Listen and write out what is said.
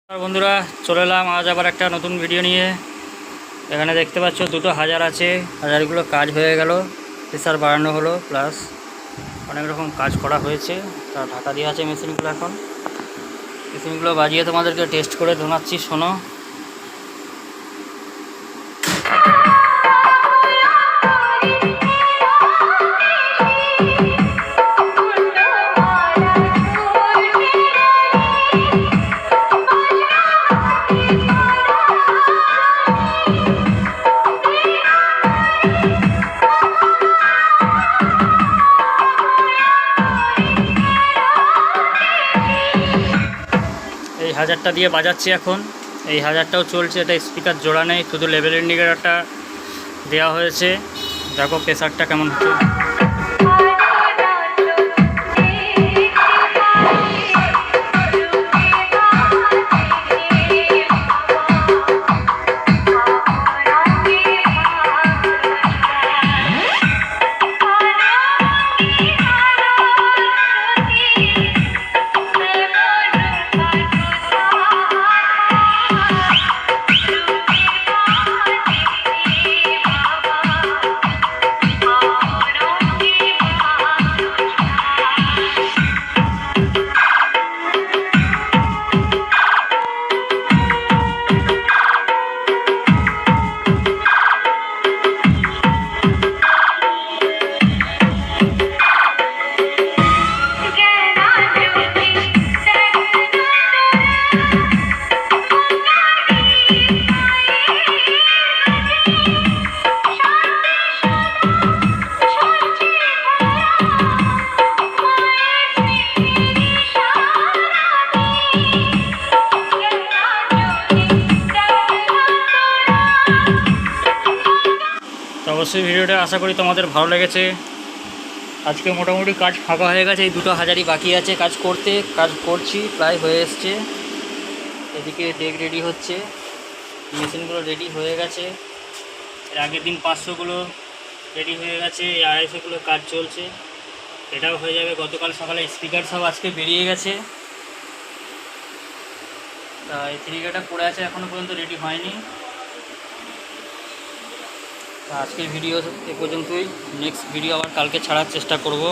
আর বন্ধুরা চলে এলাম আজ আবার একটা নতুন ভিডিও নিয়ে। এখানে দেখতে পাচ্ছ দুটো হাজার আছে, হাজারগুলো কাজ হয়ে গেল, প্রেসার বাড়ানো হলো, প্লাস অনেক রকম কাজ করা হয়েছে। তা ঢাকা দিয়ে আছে মেশিনগুলো। এখন মেশিনগুলো বাজিয়ে তোমাদেরকে টেস্ট করে শোনাচ্ছি, শোনো। এই হাজারটা দিয়ে বাজাচ্ছি এখন। এই হাজারটাও চলছে, এটা স্পিকার জোড়া নেই, শুধু লেভেল ইন্ডিকেটরটা দেওয়া হয়েছে। দেখো প্রেসারটা কেমন হচ্ছে। তো অবশ্যই ভিডিওটা আশা করি তোমাদের ভালো লেগেছে। আজকে মোটামুটি কাজ ফাঁকা হয়ে গেছে, এই দুটো হাজারই বাকি আছে কাজ করতে। কাজ করছি, প্রায় হয়ে এসছে। এদিকে ডেক রেডি হচ্ছে, মেশিনগুলো রেডি হয়ে গেছে। এর আগের দিন 500গুলো রেডি হয়ে গেছে, এই 250গুলো কাজ চলছে, এটাও হয়ে যাবে। গতকাল সকালে স্পিকার সব আজকে বেরিয়ে গেছে। তা এই 3Kটা পড়ে আছে, এখনও পর্যন্ত রেডি হয়নি। আজকের ভিডিও এ পর্যন্তই। নেক্সট ভিডিও আবার কালকে ছাড়ার চেষ্টা করব।